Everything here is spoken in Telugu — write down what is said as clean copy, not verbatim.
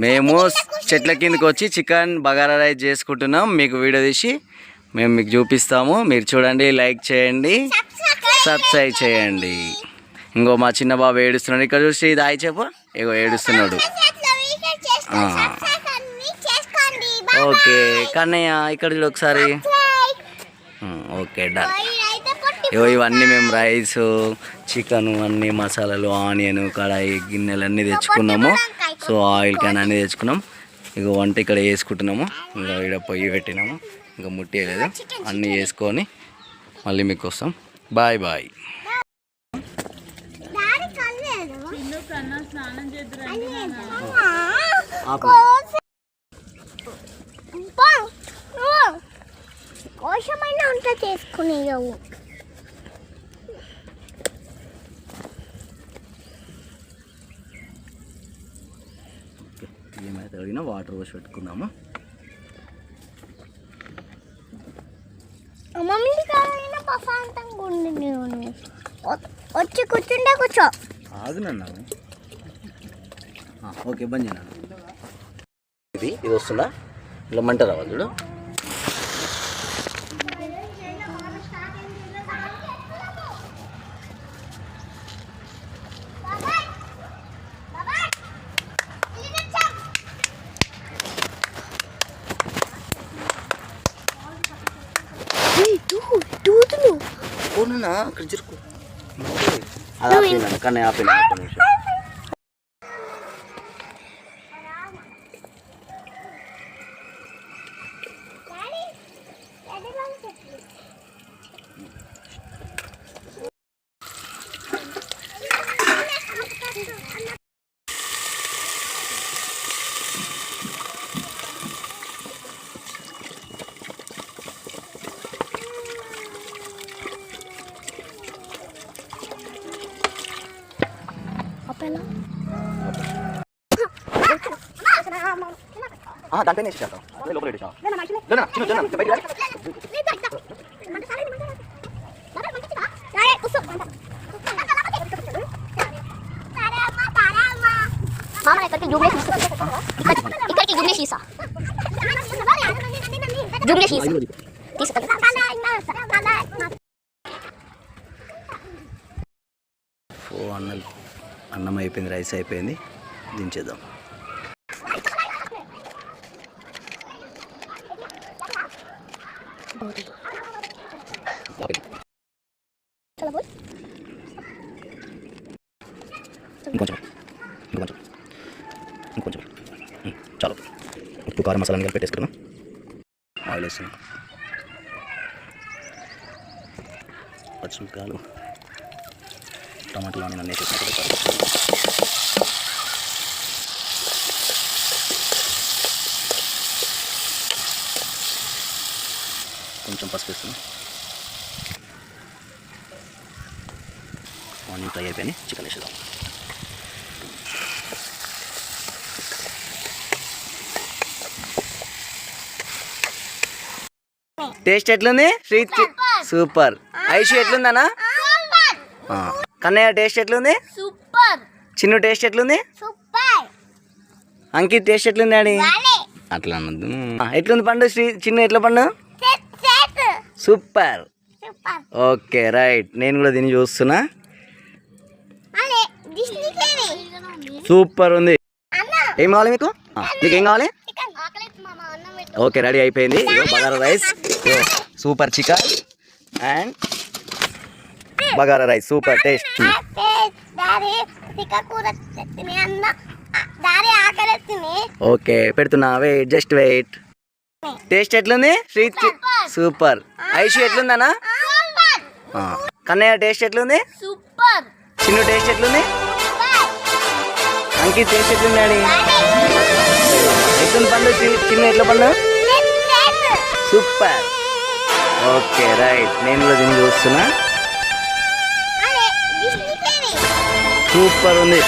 మేము చెట్ల కిందకి వచ్చి చికెన్ బగారా రైస్ చేసుకుంటున్నాం. మీకు వీడియో తీసి మేము మీకు చూపిస్తాము. మీరు చూడండి, లైక్ చేయండి, సబ్స్క్రైబ్ చేయండి. ఇంకో మా చిన్న బాబు ఏడుస్తున్నాడు. ఇక్కడ చూసి ఇది ఆయి చెప్పు, ఇగో ఏడుస్తున్నాడు. ఓకే కన్నయ్య ఇక్కడ చూడు ఒకసారి. Okay done. ఇవన్నీ మేము రైస్, చికెన్, అన్ని మసాలాలు, ఆనియన్, కడాయి, గిన్నెలు అన్నీ తెచ్చుకున్నాము. సో ఆయిల్ క్యాన్ అన్నీ తెచ్చుకున్నాం. ఇక వంట ఇక్కడ వేసుకుంటున్నాము. ఇంకా ఇక్కడ పొయ్యి పెట్టినాము, ఇంకా ముట్టేయలేదు. అన్నీ వేసుకొని మళ్ళీ మీకు వస్తాం. Bye bye. కోశమైన వంట చేసుకునేవు. ఏమైతే అడిగినా వాటర్ పోసి పెట్టుకుందాము. ప్రశాంతంగా ఉండి వచ్చి కూర్చుంటే కూర్చో. ఆగునన్నా. ఓకే బంద్ చేయనా. ఇది వస్తుందా? ఇలా మంట రావాలి చూడు. ఓనా అక్కడ జరుకు. అది ఆపినాను కానీ ఆపినా. దాంట్లో వేసేసాం లోపల పెట్టేసాం. ఇక్కడికి జూబ్లీ సీసా అన్నం అయిపోయింది, రైస్ అయిపోయింది, దించేద్దాం. ఇంకొంచెం చాలు. ఉప్పు కారం మసాలా కలిపి పెట్టేసుకున్నాం. ఆయిల్ వేస్తున్నాం. పచ్చిమిరపకాయలు, టమాటాలు అన్నీ వేసేసుకుంటాం. కొంచెం పసుపు వేస్తున్నాం. ఆనియన్ ఫ్రై అయిపోయి చికెన్ వేసేద్దాం. టేస్ట్ ఎట్లుంది? సూపర్. ఐషు ఎట్లుందనా? కన్నయ్య టేస్ట్ ఎట్లుంది? చిన్ను టేస్ట్ ఎట్లుంది? అంకిత్ టేస్ట్ ఎట్లుంది డాడీ? అట్లా అనద్దు. ఎట్లుంది పండు? చిన్ను ఎట్లా పండు? సూపర్. Okay right. నేను కూడా దీన్ని చూస్తున్నా. సూపర్ ఉంది. ఏం కావాలి మీకు? మీకు ఏం కావాలి? ఓకే రెడీ అయిపోయింది. Bagara rice, super chicken and bagara rice, super taste. Okay పెడుతున్నా, వెయిట్, జస్ట్ వెయిట్. టేస్ట్ ఎట్లుంది? సూపర్. ఐషు ఎట్లుందనా? కన్నయ్య టేస్ట్ ఎట్లుంది? చిన్ను టేస్ట్ ఎట్లుంది? అంకిత్ టేస్ట్ ఎట్లుంది డాడీ? ఎట్లుంది పండు? చిన్ను ఎట్లా పండు? సూపర్. Okay right. నేను కూడా దీన్ని చూస్తున్నా. సూపర్ ఉంది.